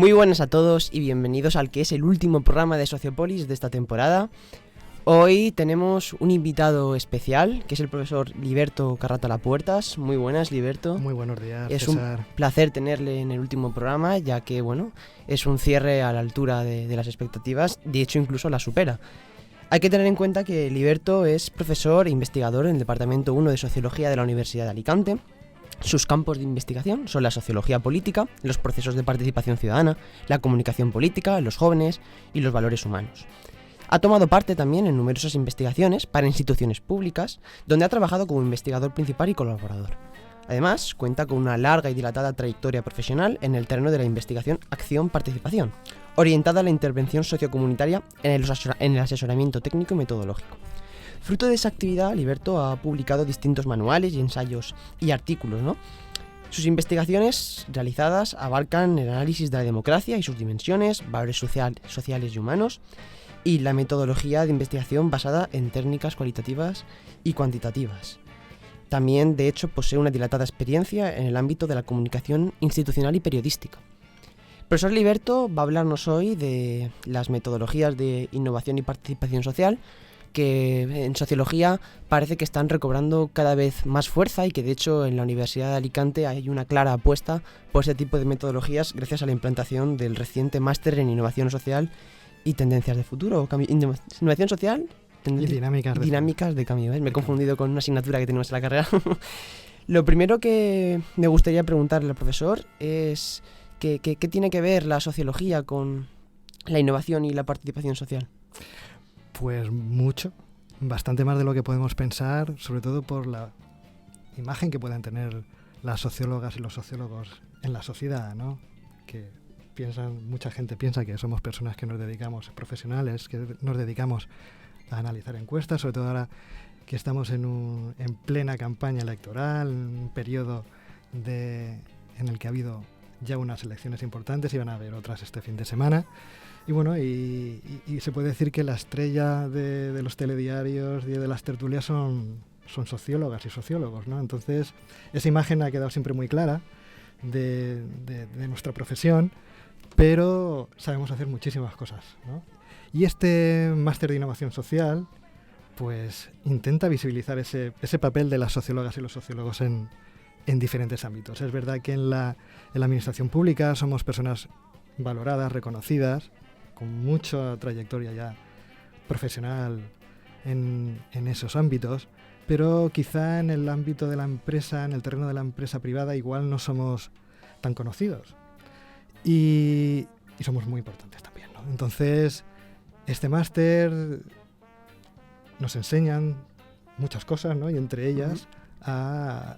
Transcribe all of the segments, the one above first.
Muy buenas a todos y bienvenidos al que es el último programa de Sociopolis de esta temporada. Hoy tenemos un invitado especial, que es el profesor Liberto Carratalapuertas. Muy buenas, Liberto. Muy buenos días, Es César. un placer tenerle en el último programa, ya que, bueno, es un cierre a la altura de las expectativas, de hecho incluso la supera. Hay que tener en cuenta que Liberto es profesor e investigador en el Departamento 1 de Sociología de la Universidad de Alicante. Sus campos de investigación son la sociología política, los procesos de participación ciudadana, la comunicación política, los jóvenes y los valores humanos. Ha tomado parte también en numerosas investigaciones para instituciones públicas, donde ha trabajado como investigador principal y colaborador. Además, cuenta con una larga y dilatada trayectoria profesional en el terreno de la investigación acción-participación, orientada a la intervención sociocomunitaria en el asesoramiento técnico y metodológico. Fruto de esa actividad, Liberto ha publicado distintos manuales y ensayos y artículos, ¿no? Sus investigaciones realizadas abarcan el análisis de la democracia y sus dimensiones, valores sociales y humanos, y la metodología de investigación basada en técnicas cualitativas y cuantitativas. También, de hecho, posee una dilatada experiencia en el ámbito de la comunicación institucional y periodística. El profesor Liberto va a hablarnos hoy de las metodologías de innovación y participación social, que en sociología parece que están recobrando cada vez más fuerza y que de hecho en la Universidad de Alicante hay una clara apuesta por ese tipo de metodologías gracias a la implantación del reciente máster en innovación social y tendencias de futuro, innovación social Y dinámicas de cambio. Me he confundido con una asignatura que tenemos en la carrera. Lo primero que me gustaría preguntarle al profesor es ¿qué tiene que ver la sociología con la innovación y la participación social? Pues mucho, bastante más de lo que podemos pensar, sobre todo por la imagen que pueden tener las sociólogas y los sociólogos en la sociedad, ¿no? Que mucha gente piensa que somos personas que nos dedicamos, profesionales, que nos dedicamos a analizar encuestas, sobre todo ahora que estamos en plena campaña electoral, un periodo en el que ha habido ya unas elecciones importantes y van a haber otras este fin de semana. Y bueno, y se puede decir que la estrella de los telediarios y de las tertulias son sociólogas y sociólogos, ¿no? Entonces, esa imagen ha quedado siempre muy clara de nuestra profesión, pero sabemos hacer muchísimas cosas, ¿no? Y este máster de innovación social, pues intenta visibilizar ese papel de las sociólogas y los sociólogos en diferentes ámbitos. Es verdad que en la administración pública somos personas valoradas, reconocidas, con mucha trayectoria ya profesional en esos ámbitos, pero quizá en el ámbito de la empresa, en el terreno de la empresa privada, igual no somos tan conocidos. Y somos muy importantes también, ¿no? Entonces, este máster nos enseñan muchas cosas, ¿no? Y entre ellas a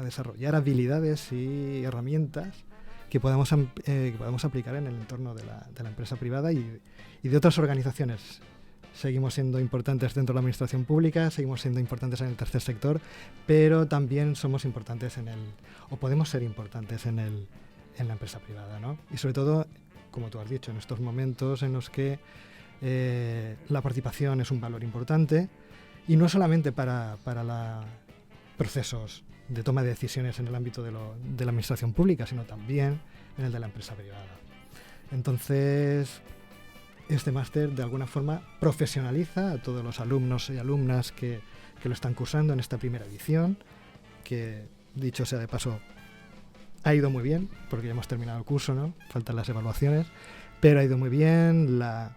desarrollar habilidades y herramientas que podamos aplicar en el entorno de la empresa privada y de otras organizaciones. Seguimos siendo importantes dentro de la administración pública, seguimos siendo importantes en el tercer sector, pero también somos importantes o podemos ser importantes en la empresa privada, ¿no? Y sobre todo, como tú has dicho, en estos momentos en los que la participación es un valor importante, y no solamente para procesos de toma de decisiones en el ámbito de la administración pública, sino también en el de la empresa privada. Entonces, este máster de alguna forma profesionaliza a todos los alumnos y alumnas que lo están cursando en esta primera edición, que, dicho sea de paso, ha ido muy bien, porque ya hemos terminado el curso, ¿no? Faltan las evaluaciones, pero ha ido muy bien. La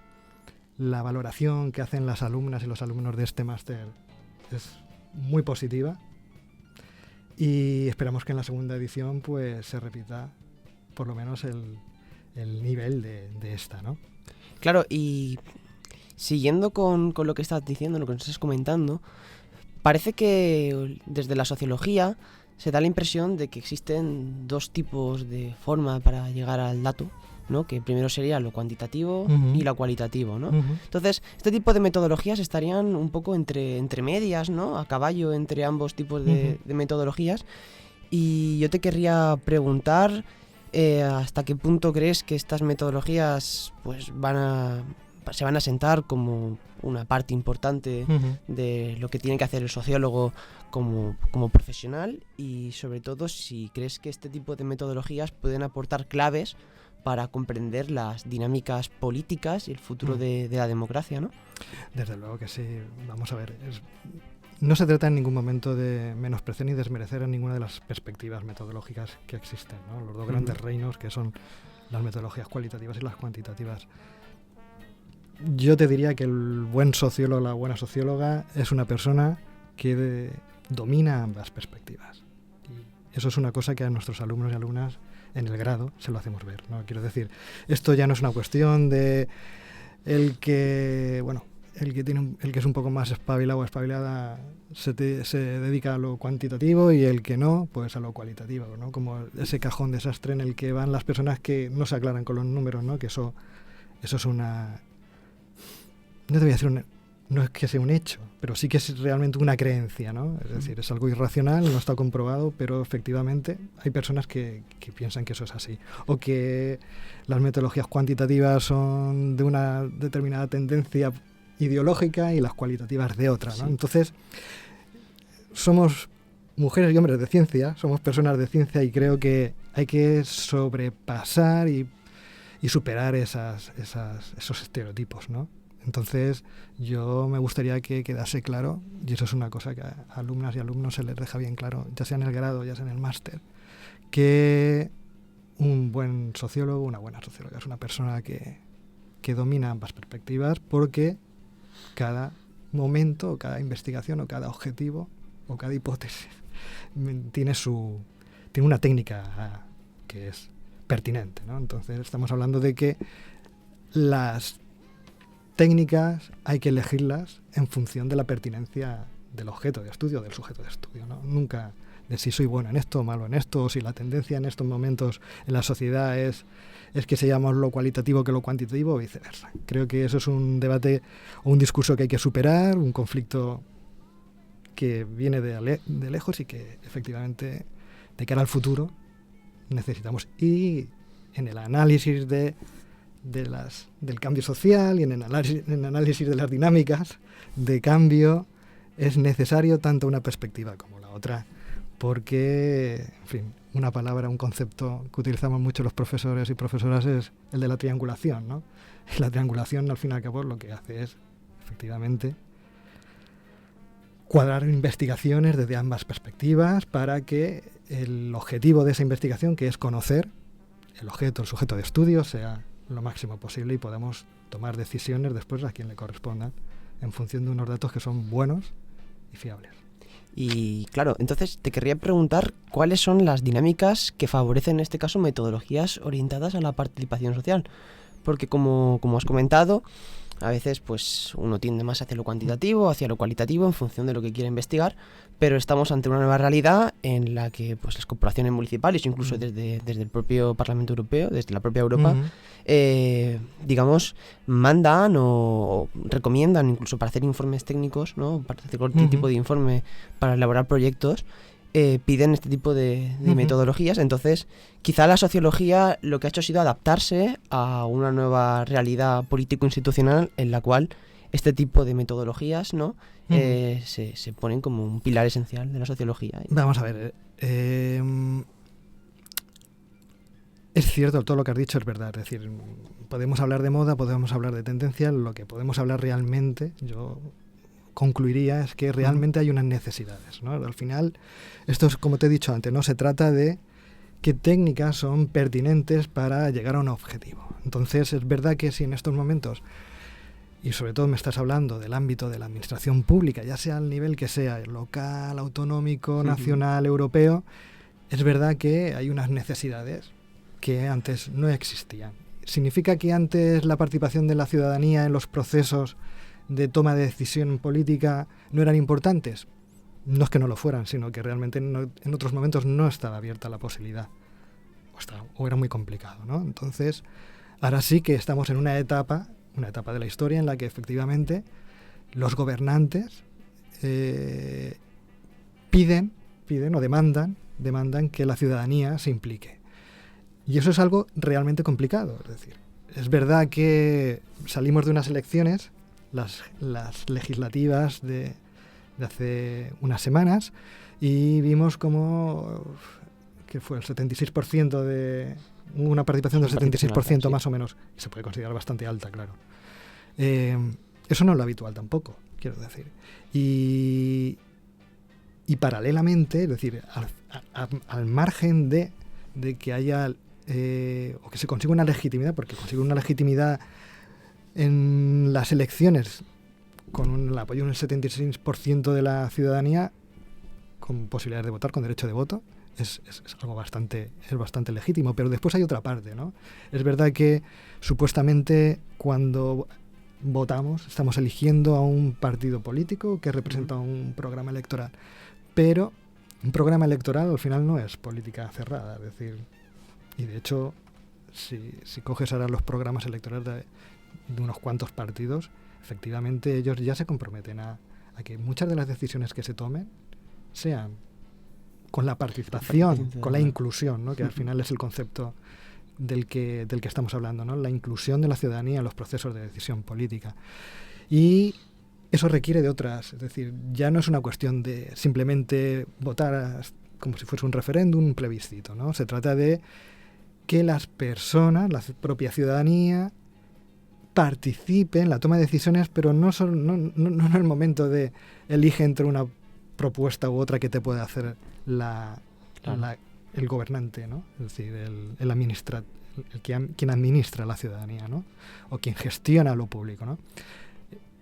valoración que hacen las alumnas y los alumnos de este máster es muy positiva. Y esperamos que en la segunda edición pues se repita por lo menos el nivel de esta, ¿no? Claro, y siguiendo con lo que estás diciendo, lo que nos estás comentando, parece que desde la sociología se da la impresión de que existen dos tipos de forma para llegar al dato, ¿no? Que primero sería lo cuantitativo y lo cualitativo, ¿no? Entonces, este tipo de metodologías estarían un poco entre medias, ¿no? A caballo entre ambos tipos de metodologías. Y yo te querría preguntar hasta qué punto crees que estas metodologías pues van a se van a sentar como una parte importante de lo que tiene que hacer el sociólogo como profesional, y sobre todo si crees que este tipo de metodologías pueden aportar claves para comprender las dinámicas políticas y el futuro de la democracia, ¿no? Desde luego que sí. Vamos a ver, no se trata en ningún momento de menospreciar ni desmerecer en ninguna de las perspectivas metodológicas que existen, ¿no? Los dos grandes reinos que son las metodologías cualitativas y las cuantitativas. Yo te diría que el buen sociólogo, la buena socióloga, es una persona que domina ambas perspectivas. Y eso es una cosa que a nuestros alumnos y alumnas en el grado se lo hacemos ver, ¿no? Quiero decir, esto ya no es una cuestión de el que es un poco más espabilado o espabilada se dedica a lo cuantitativo, y el que no, pues a lo cualitativo, ¿no? Como ese cajón desastre en el que van las personas que no se aclaran con los números, ¿no? Que eso es una... No te voy a decir no es que sea un hecho, pero sí que es realmente una creencia, ¿no? Es decir, es algo irracional, no está comprobado, pero efectivamente hay personas que piensan que eso es así. O que las metodologías cuantitativas son de una determinada tendencia ideológica y las cualitativas de otra, ¿no? Sí. Entonces, somos mujeres y hombres de ciencia, somos personas de ciencia, y creo que hay que sobrepasar y superar esos estereotipos, ¿no? Entonces, yo me gustaría que quedase claro, y eso es una cosa que a alumnas y alumnos se les deja bien claro, ya sea en el grado, ya sea en el máster, que un buen sociólogo, una buena socióloga, es una persona que domina ambas perspectivas, porque cada momento, o cada investigación, o cada objetivo, o cada hipótesis tiene una técnica que es pertinente, ¿no? Entonces, estamos hablando de que las técnicas hay que elegirlas en función de la pertinencia del objeto de estudio, del sujeto de estudio, ¿no? Nunca de si soy bueno en esto o malo en esto, o si la tendencia en estos momentos en la sociedad es que se llama lo cualitativo que lo cuantitativo, o viceversa. Creo que eso es un debate o un discurso que hay que superar, un conflicto que viene de lejos, y que efectivamente de cara al futuro necesitamos. Y en el análisis del cambio social y en el análisis de las dinámicas de cambio es necesario tanto una perspectiva como la otra, porque, en fin, una palabra, un concepto que utilizamos mucho los profesores y profesoras es el de la triangulación, ¿no? Y la triangulación, al fin y al cabo, lo que hace es, efectivamente, cuadrar investigaciones desde ambas perspectivas para que el objetivo de esa investigación, que es conocer el objeto, el sujeto de estudio, sea lo máximo posible, y podamos tomar decisiones después a quien le correspondan en función de unos datos que son buenos y fiables. Y claro, entonces te querría preguntar cuáles son las dinámicas que favorecen en este caso metodologías orientadas a la participación social, porque como has comentado, a veces pues uno tiende más hacia lo cuantitativo, hacia lo cualitativo en función de lo que quiere investigar, pero estamos ante una nueva realidad en la que pues las corporaciones municipales, incluso desde el propio Parlamento Europeo, desde la propia Europa, digamos, mandan o recomiendan, incluso para hacer informes técnicos, ¿no? Para hacer cualquier tipo de informe para elaborar proyectos, piden este tipo de metodologías. Entonces, quizá la sociología lo que ha hecho ha sido adaptarse a una nueva realidad político-institucional en la cual este tipo de metodologías, ¿no? Se ponen como un pilar esencial de la sociología. Vamos a ver, es cierto, todo lo que has dicho es verdad. Es decir, podemos hablar de moda, podemos hablar de tendencia, lo que podemos hablar realmente, yo concluiría, es que realmente hay unas necesidades, ¿no? Al final, esto es, como te he dicho antes, no se trata de qué técnicas son pertinentes para llegar a un objetivo. Entonces, es verdad que si en estos momentos, y sobre todo me estás hablando del ámbito de la administración pública, ya sea al nivel que sea, local, autonómico, nacional, europeo, es verdad que hay unas necesidades que antes no existían. ¿Significa que antes la participación de la ciudadanía en los procesos de toma de decisión política no eran importantes? No es que no lo fueran, sino que realmente en otros momentos no estaba abierta la posibilidad, o era muy complicado, ¿no? Entonces, ahora sí que estamos en una etapa de la historia en la que efectivamente los gobernantes piden o demandan que la ciudadanía se implique. Y eso es algo realmente complicado, es decir, es verdad que salimos de unas elecciones, las legislativas de hace unas semanas, y vimos como que fue el 76% de una participación del 76% alta, más o menos. Se puede considerar bastante alta, claro. Eso no es lo habitual tampoco, quiero decir. Y paralelamente, es decir, al margen de que haya o que se consiga una legitimidad, porque consigue una legitimidad en las elecciones con el apoyo del 76% de la ciudadanía, con posibilidades de votar, con derecho de voto, es algo bastante legítimo. Pero después hay otra parte, ¿no? Es verdad que supuestamente cuando votamos estamos eligiendo a un partido político que representa un programa electoral, pero un programa electoral al final no es política cerrada, es decir, y de hecho si coges ahora los programas electorales de unos cuantos partidos, efectivamente ellos ya se comprometen a que muchas de las decisiones que se tomen sean con la participación, con la inclusión, ¿no? Que al final es el concepto del que estamos hablando, ¿no? La inclusión de la ciudadanía en los procesos de decisión política. Y eso requiere de otras, es decir, ya no es una cuestión de simplemente votar como si fuese un referéndum, un plebiscito, ¿no? Se trata de que las personas, la propia ciudadanía, participe en la toma de decisiones, pero no en el momento de elige entre una propuesta u otra que te puede hacer el gobernante, ¿no? Es decir, quien administra la ciudadanía, ¿no? O quien gestiona lo público, ¿no?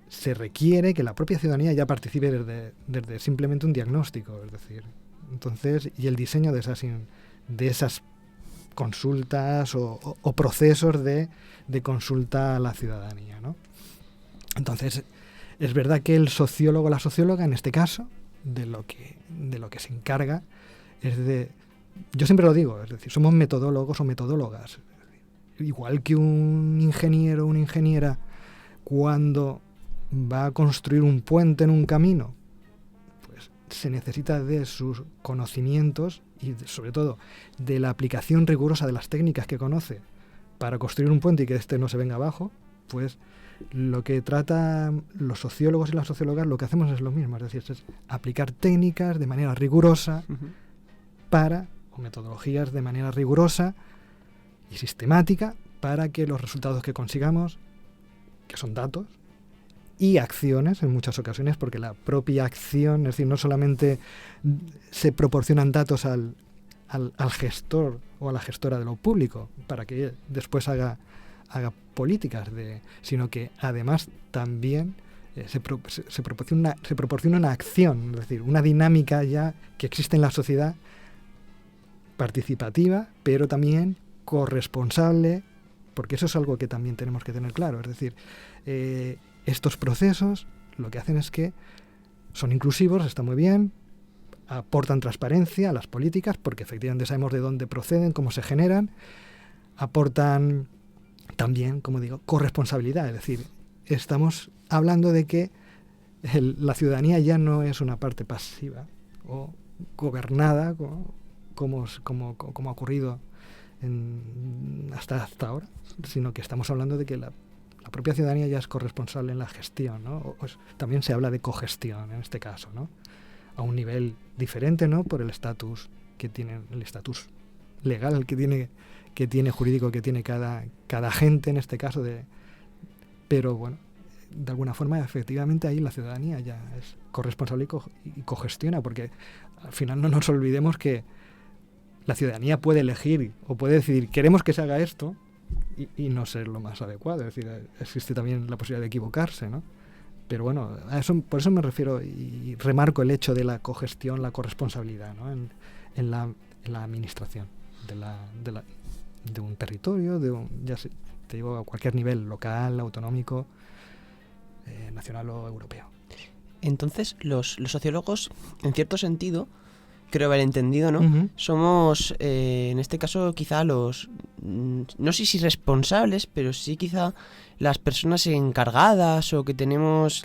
Se requiere que la propia ciudadanía ya participe desde simplemente un diagnóstico, es decir, entonces, y el diseño de esas consultas o procesos de consulta a la ciudadanía, ¿no? Entonces, es verdad que el sociólogo o la socióloga, en este caso, de lo que se encarga es yo siempre lo digo, es decir, somos metodólogos o metodólogas. Igual que un ingeniero o una ingeniera, cuando va a construir un puente en un camino, pues se necesita de sus conocimientos y sobre todo de la aplicación rigurosa de las técnicas que conoce para construir un puente y que este no se venga abajo. Pues lo que tratan los sociólogos y las sociólogas, lo que hacemos es lo mismo, es decir, es aplicar técnicas de manera rigurosa o metodologías de manera rigurosa y sistemática para que los resultados que consigamos, que son datos, y acciones en muchas ocasiones, porque la propia acción, es decir, no solamente se proporcionan datos al gestor o a la gestora de lo público para que después haga políticas, sino que además también se proporciona una acción, es decir, una dinámica ya que existe en la sociedad participativa, pero también corresponsable, porque eso es algo que también tenemos que tener claro, es decir, estos procesos lo que hacen es que son inclusivos, está muy bien, aportan transparencia a las políticas, porque efectivamente sabemos de dónde proceden, cómo se generan, aportan también, como digo, corresponsabilidad, es decir, estamos hablando de que la ciudadanía ya no es una parte pasiva o gobernada como ha ocurrido hasta ahora, sino que estamos hablando de que la propia ciudadanía ya es corresponsable en la gestión, ¿no? También se habla de cogestión en este caso, ¿no? A un nivel diferente, ¿no? Por el estatus que tiene, el estatus legal que tiene jurídico que tiene cada agente en este caso, pero bueno, de alguna forma efectivamente ahí la ciudadanía ya es corresponsable y cogestiona, porque al final no nos olvidemos que la ciudadanía puede elegir o puede decidir queremos que se haga esto y no ser lo más adecuado, es decir, existe también la posibilidad de equivocarse, ¿no? Pero bueno, por eso me refiero y remarco el hecho de la cogestión, la corresponsabilidad, ¿no? en la administración de un territorio, te digo, a cualquier nivel, local, autonómico, nacional o europeo. Entonces, los sociólogos, en cierto sentido, creo haber entendido, ¿no? Uh-huh. Somos, en este caso, quizá no sé si responsables, pero sí quizá las personas encargadas o que tenemos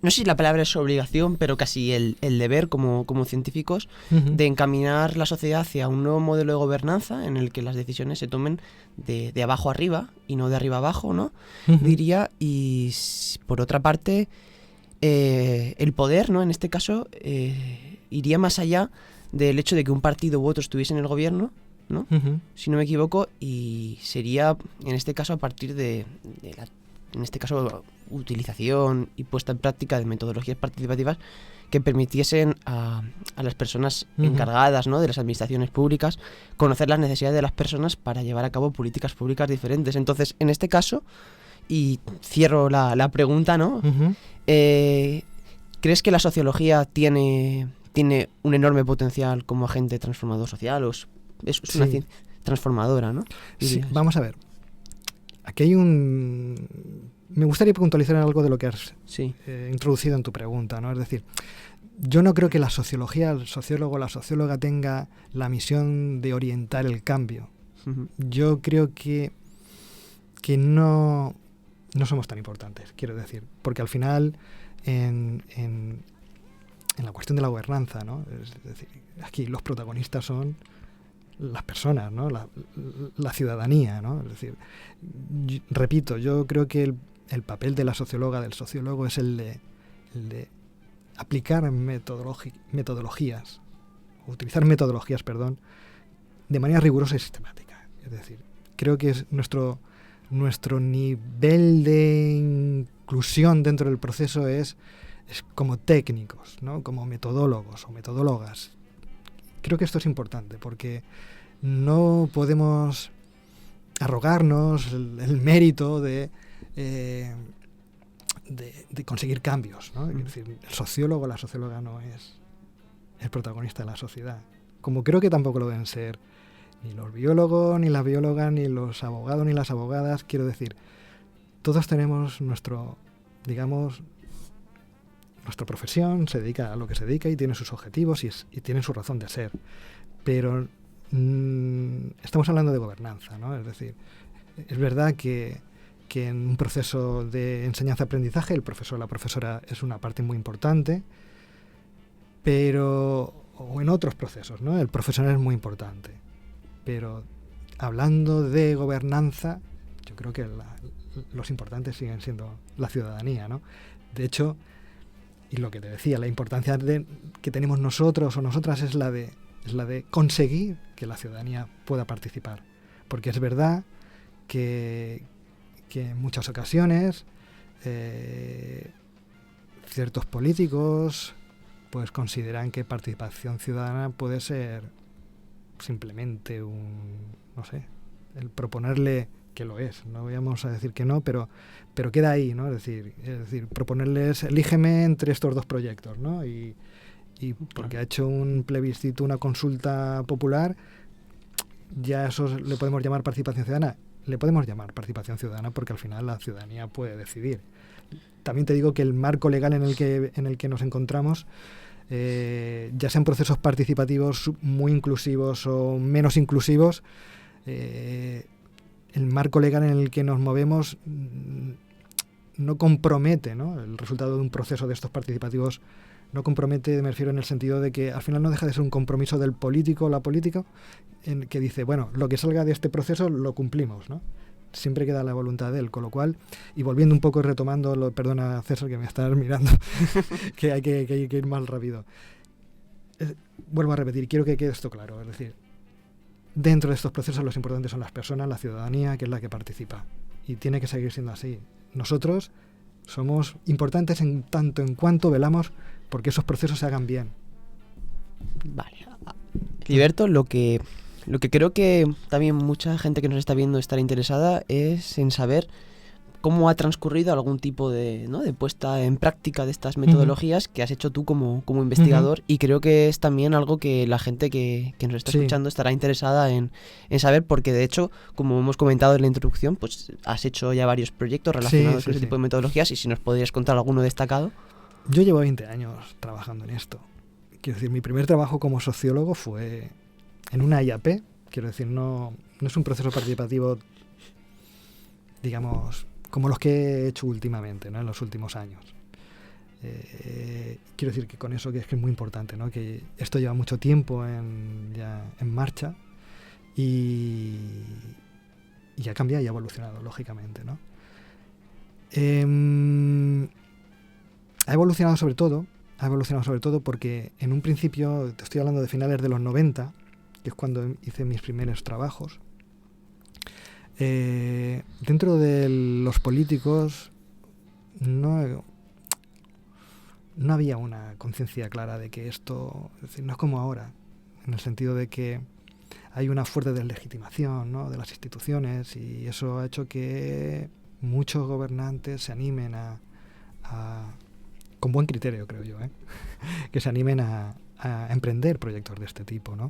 no sé si la palabra es obligación, pero casi el deber como científicos de encaminar la sociedad hacia un nuevo modelo de gobernanza en el que las decisiones se tomen de abajo arriba y no de arriba abajo, ¿no? Diría, y por otra parte, el poder, ¿no? En este caso, iría más allá del hecho de que un partido u otro estuviese en el gobierno, ¿no? Si no me equivoco, y sería, en este caso, a partir de la, en este caso, utilización y puesta en práctica de metodologías participativas que permitiesen a las personas encargadas, ¿no? de las administraciones públicas conocer las necesidades de las personas para llevar a cabo políticas públicas diferentes. Entonces, en este caso, y cierro la pregunta, ¿no? ¿Crees que la sociología tiene un enorme potencial como agente transformador social? Es una ciencia transformadora, ¿no? Sí, vamos a ver. Aquí hay me gustaría puntualizar algo de lo que has introducido en tu pregunta, ¿no? Es decir, yo no creo que la sociología, el sociólogo o la socióloga tenga la misión de orientar el cambio. Yo creo que no somos tan importantes, quiero decir, porque al final en la cuestión de la gobernanza, ¿no? Es decir, aquí los protagonistas son las personas, ¿no? La ciudadanía, ¿no? Es decir, repito, yo creo que el papel de la socióloga, del sociólogo, es el de aplicar metodologías, utilizar metodologías, de manera rigurosa y sistemática. Es decir, creo que es nuestro nivel de inclusión dentro del proceso es como técnicos, ¿no? Como metodólogos o metodólogas. Creo que esto es importante porque no podemos arrogarnos el mérito de conseguir cambios, ¿no? Es decir, el sociólogo o la socióloga no es el protagonista de la sociedad, como creo que tampoco lo deben ser ni los biólogos, ni las biólogas, ni los abogados, ni las abogadas. Quiero decir, todos tenemos nuestra profesión, se dedica a lo que se dedica y tiene sus objetivos y tiene su razón de ser. Pero estamos hablando de gobernanza, ¿no? Es decir, es verdad que en un proceso de enseñanza-aprendizaje el profesor o la profesora es una parte muy importante, o en otros procesos, ¿no? El profesional es muy importante. Pero hablando de gobernanza, yo creo que los importantes siguen siendo la ciudadanía, ¿no? De hecho, y lo que te decía, la importancia que tenemos nosotros o nosotras es la de conseguir que la ciudadanía pueda participar. Porque es verdad que en muchas ocasiones ciertos políticos pues consideran que participación ciudadana puede ser simplemente el proponerle, que lo es, no vamos a decir que no, pero queda ahí, ¿no? Es decir, proponerles, elígeme entre estos dos proyectos, ¿no? Y porque ha hecho un plebiscito, una consulta popular, ya eso le podemos llamar participación ciudadana. Le podemos llamar participación ciudadana porque al final la ciudadanía puede decidir. También te digo que el marco legal en el que nos encontramos, ya sean procesos participativos muy inclusivos o menos inclusivos, el marco legal en el que nos movemos no compromete, ¿no? El resultado de un proceso de estos participativos no compromete, me refiero en el sentido de que al final no deja de ser un compromiso del político o la política en que dice, bueno, lo que salga de este proceso lo cumplimos, ¿no? Siempre queda la voluntad de él, con lo cual, y volviendo un poco y retomando, perdona César que me estás mirando, que hay que ir más rápido. Vuelvo a repetir, quiero que quede esto claro, es decir, dentro de estos procesos los importantes son las personas, la ciudadanía, que es la que participa, y tiene que seguir siendo así. Nosotros somos importantes en tanto en cuanto velamos porque esos procesos se hagan bien. Vale. Liberto, lo que creo que también mucha gente que nos está viendo estará interesada es en saber cómo ha transcurrido algún tipo de puesta en práctica de estas metodologías que has hecho tú como investigador, y creo que es también algo que la gente que nos está escuchando estará interesada en saber, porque de hecho, como hemos comentado en la introducción, pues has hecho ya varios proyectos relacionados con ese tipo de metodologías, y si nos podrías contar alguno destacado. Yo llevo 20 años trabajando en esto. Quiero decir, mi primer trabajo como sociólogo fue en una IAP. Quiero decir, no es un proceso participativo, digamos, como los que he hecho últimamente, ¿no? En los últimos años. Quiero decir que con eso que es muy importante, ¿no? Que esto lleva mucho tiempo ya en marcha y ha cambiado y ha evolucionado, lógicamente, ¿no? Ha evolucionado sobre todo porque en un principio, te estoy hablando de finales de los 90, que es cuando hice mis primeros trabajos, dentro de los políticos no había una conciencia clara de que esto, es decir, no es como ahora, en el sentido de que hay una fuerte deslegitimación, ¿no?, de las instituciones, y eso ha hecho que muchos gobernantes se animen con buen criterio, creo yo, que se animen a emprender proyectos de este tipo, ¿no?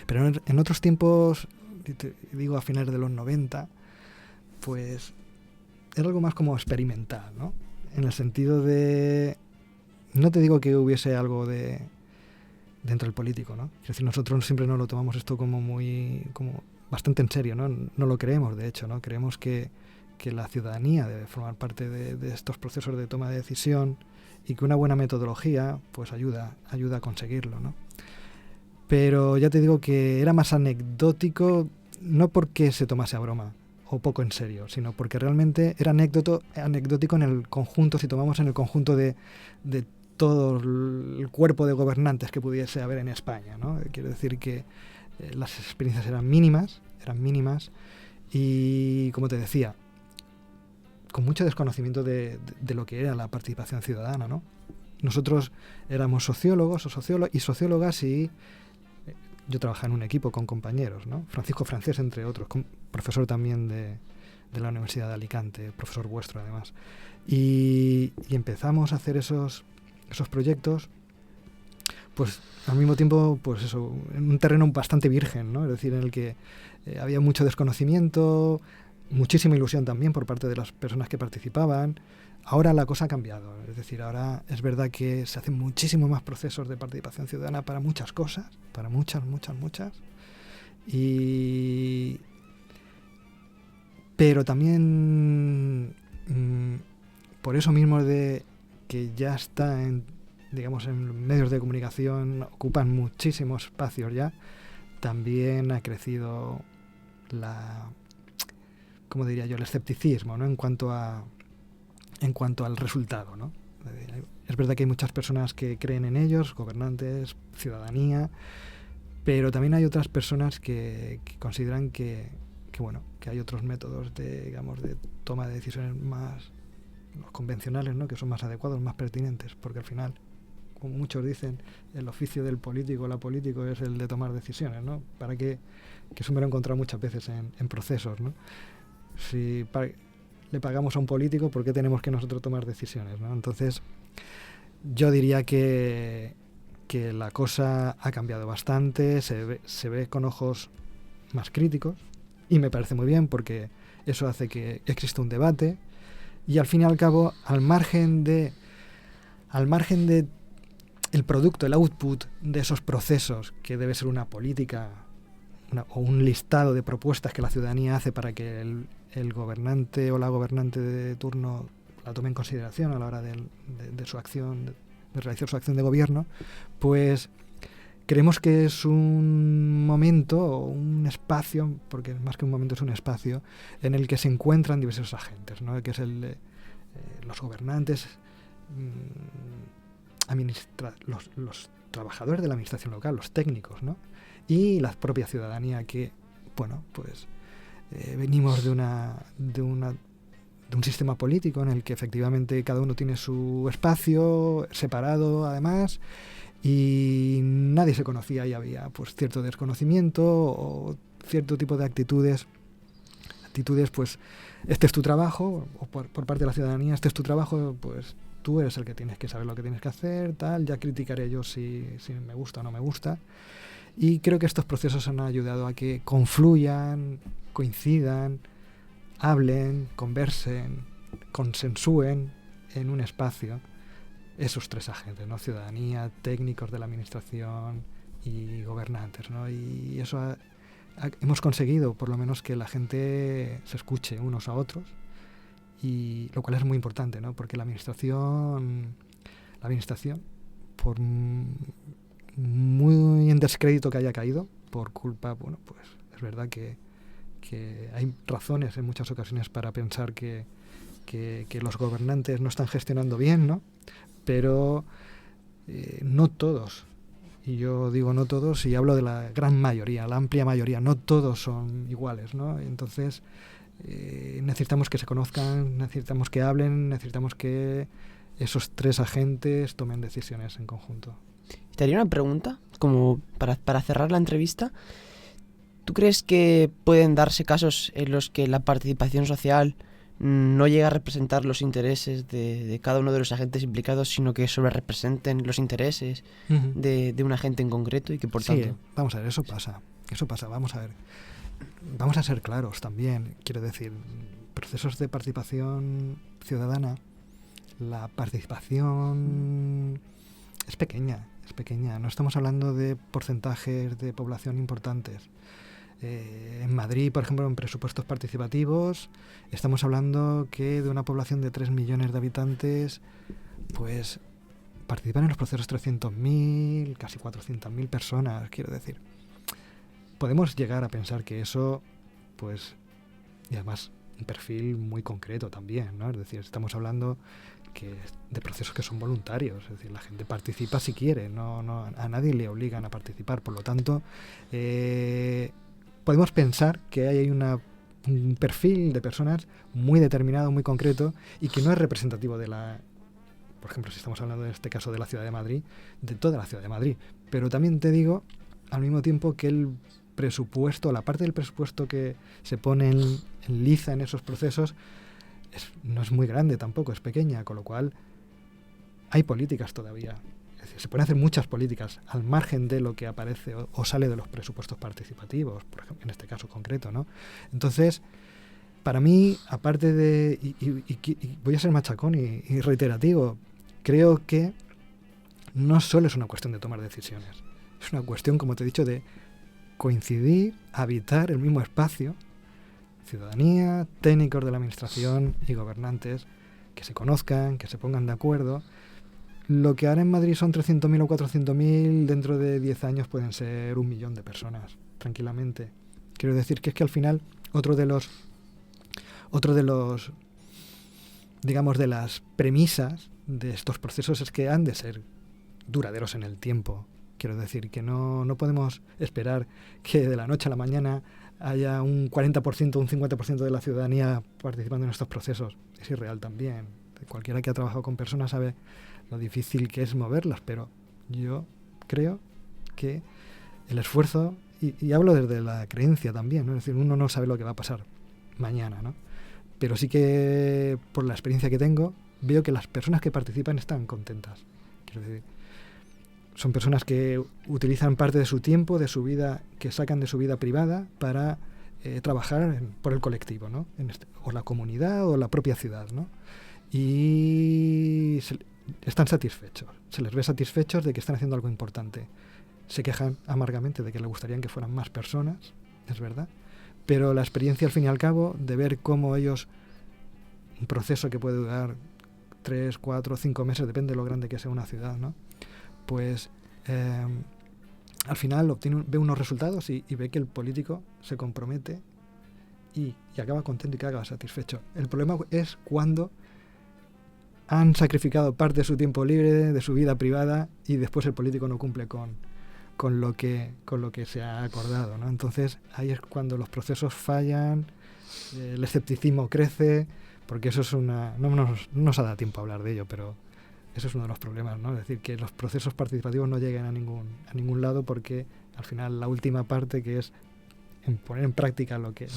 Pero en otros tiempos, digo a finales de los 90, pues era algo más como experimental, ¿no? En el sentido de... No te digo que hubiese algo dentro del político, ¿no? Es decir, nosotros siempre nos lo tomamos esto como bastante en serio, ¿no? No lo creemos, de hecho, ¿no? Creemos que la ciudadanía debe formar parte de estos procesos de toma de decisión y que una buena metodología pues ayuda a conseguirlo, ¿no? Pero ya te digo que era más anecdótico, no porque se tomase a broma o poco en serio, sino porque realmente era anecdótico en el conjunto, si tomamos en el conjunto de todo el cuerpo de gobernantes que pudiese haber en España, ¿no? Quiero decir que las experiencias eran mínimas y, como te decía, con mucho desconocimiento de lo que era la participación ciudadana, ¿no? Nosotros éramos sociólogos y sociólogas y yo trabajaba en un equipo con compañeros, ¿no? Francisco Francés, entre otros, profesor también de la Universidad de Alicante, profesor vuestro además. Y empezamos a hacer esos proyectos, pues al mismo tiempo, pues eso, en un terreno bastante virgen, ¿no? Es decir, en el que había mucho desconocimiento, muchísima ilusión también por parte de las personas que participaban. Ahora la cosa ha cambiado, es decir, ahora es verdad que se hacen muchísimos más procesos de participación ciudadana para muchas cosas, para muchas. Pero también por eso mismo de que ya está en medios de comunicación, ocupan muchísimos espacios ya, también ha crecido el escepticismo, ¿no?, en cuanto al resultado, ¿no? Es verdad que hay muchas personas que creen en ellos, gobernantes, ciudadanía, pero también hay otras personas que consideran que hay otros métodos de toma de decisiones más los convencionales, ¿no?, que son más adecuados, más pertinentes, porque al final, como muchos dicen, el oficio del político, la político es el de tomar decisiones, ¿no? Que eso me lo he encontrado muchas veces en procesos, ¿no? Si le pagamos a un político, ¿por qué tenemos que nosotros tomar decisiones, ¿no? Entonces, yo diría que la cosa ha cambiado bastante, se ve con ojos más críticos, y me parece muy bien porque eso hace que exista un debate, y al fin y al cabo, al margen de el producto, el output de esos procesos, que debe ser una política o un listado de propuestas que la ciudadanía hace para que el gobernante o la gobernante de turno la tome en consideración a la hora de su acción, de realizar su acción de gobierno, pues creemos que es un momento o un espacio, porque más que un momento es un espacio, en el que se encuentran diversos agentes, ¿no?, que es los gobernantes, los trabajadores de la administración local, los técnicos, ¿no?, y la propia ciudadanía que, pues venimos de un sistema político en el que efectivamente cada uno tiene su espacio separado además, y nadie se conocía y había pues cierto desconocimiento o cierto tipo de actitudes pues este es tu trabajo, o por parte de la ciudadanía, este es tu trabajo, pues tú eres el que tienes que saber lo que tienes que hacer, tal, ya criticaré yo si me gusta o no me gusta. Y creo que estos procesos han ayudado a que confluyan, coincidan, hablen, conversen, consensúen en un espacio esos tres agentes, ¿no?, ciudadanía, técnicos de la administración y gobernantes, ¿no? Y eso hemos conseguido, por lo menos, que la gente se escuche unos a otros y lo cual es muy importante, ¿no? Porque la administración, por muy en descrédito que haya caído, por culpa, bueno, pues es verdad que hay razones en muchas ocasiones para pensar que los gobernantes no están gestionando bien, ¿no? Pero no todos, y yo digo no todos y hablo de la gran mayoría, la amplia mayoría, no todos son iguales, ¿no? Entonces necesitamos que se conozcan, necesitamos que hablen, necesitamos que esos tres agentes tomen decisiones en conjunto. Te haría una pregunta, como para cerrar la entrevista. ¿Tú crees que pueden darse casos en los que la participación social no llega a representar los intereses de cada uno de los agentes implicados, sino que sobre representen los intereses de un agente en concreto y que por tanto... Sí, vamos a ver, eso pasa, vamos a ver. Vamos a ser claros también, quiero decir, procesos de participación ciudadana, la participación es pequeña, no estamos hablando de porcentajes de población importantes. En Madrid, por ejemplo, en presupuestos participativos, estamos hablando que de una población de 3 millones de habitantes, pues participan en los procesos 300.000, casi 400.000 personas, quiero decir. Podemos llegar a pensar que eso, pues, y además un perfil muy concreto también, ¿no? Es decir, estamos hablando de procesos que son voluntarios, es decir, la gente participa si quiere, no a nadie le obligan a participar, por lo tanto, podemos pensar que hay un perfil de personas muy determinado, muy concreto, y que no es representativo de por ejemplo, si estamos hablando en este caso de la Ciudad de Madrid, de toda la Ciudad de Madrid. Pero también te digo, al mismo tiempo, que el presupuesto, la parte del presupuesto que se pone en liza en esos procesos, no es muy grande tampoco, es pequeña, con lo cual hay políticas todavía. Es decir, se pueden hacer muchas políticas al margen de lo que aparece o sale de los presupuestos participativos, por ejemplo, en este caso concreto, ¿no? Entonces, para mí, aparte de... Y voy a ser machacón y reiterativo, creo que no solo es una cuestión de tomar decisiones, es una cuestión, como te he dicho, de coincidir, habitar el mismo espacio, ciudadanía, técnicos de la administración y gobernantes, que se conozcan, que se pongan de acuerdo. Lo que ahora en Madrid son 300.000 o 400.000, dentro de 10 años pueden ser 1 millón de personas, tranquilamente. Quiero decir que es que al final otro de los digamos, de las premisas de estos procesos es que han de ser duraderos en el tiempo. Quiero decir que no podemos esperar que de la noche a la mañana haya un 40% o un 50% de la ciudadanía participando en estos procesos. Es irreal también. Cualquiera que ha trabajado con personas sabe lo difícil que es moverlas, pero yo creo que el esfuerzo, y hablo desde la creencia también, ¿no? Es decir, uno no sabe lo que va a pasar mañana, ¿no? Pero sí que, por la experiencia que tengo, veo que las personas que participan están contentas. Quiero decir, son personas que utilizan parte de su tiempo, de su vida, que sacan de su vida privada para trabajar por el colectivo, ¿no? O la comunidad o la propia ciudad, ¿no? Y están satisfechos, se les ve satisfechos de que están haciendo algo importante. Se quejan amargamente de que les gustaría que fueran más personas, es verdad, pero la experiencia al fin y al cabo de ver cómo ellos, un proceso que puede durar 3, 4, 5 meses, depende de lo grande que sea una ciudad, ¿no? Pues al final ve unos resultados y ve que el político se compromete y acaba contento y que acaba satisfecho. El problema es cuando han sacrificado parte de su tiempo libre, de su vida privada, y después el político no cumple con lo que se ha acordado, ¿no? Entonces ahí es cuando los procesos fallan, el escepticismo crece, porque eso es no nos ha dado tiempo a hablar de ello, pero eso es uno de los problemas, ¿no? Es decir, que los procesos participativos no lleguen a ningún lado, porque al final la última parte, que es poner en práctica lo que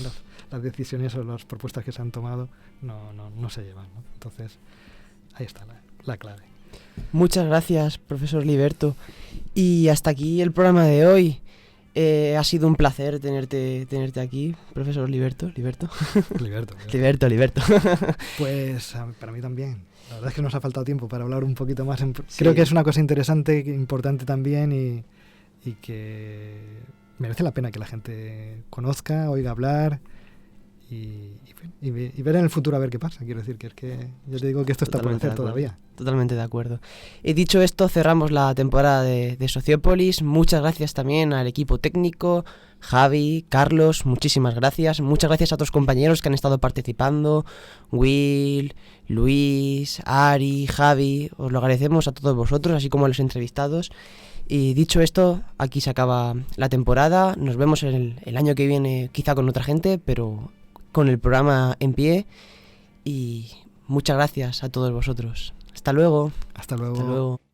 las decisiones o las propuestas que se han tomado, no se llevan, ¿no? Entonces ahí está la clave. Muchas gracias, profesor Liberto. Y hasta aquí el programa de hoy. Ha sido un placer tenerte aquí, profesor Liberto. Liberto. Pues para mí también. La verdad es que nos ha faltado tiempo para hablar un poquito más. Sí. Creo que es una cosa interesante, importante también, y que merece la pena que la gente conozca, oiga hablar y ver en el futuro a ver qué pasa. Quiero decir que es que yo te digo que esto está por hacer todavía. Totalmente de acuerdo. Y dicho esto, cerramos la temporada de Sociópolis. Muchas gracias también al equipo técnico, Javi, Carlos, muchísimas gracias. Muchas gracias a otros compañeros que han estado participando, Will, Luis, Ari, Javi. Os lo agradecemos a todos vosotros, así como a los entrevistados. Y dicho esto, aquí se acaba la temporada. Nos vemos el año que viene, quizá con otra gente, pero con el programa en pie. Y muchas gracias a todos vosotros. Hasta luego. Hasta luego. Hasta luego.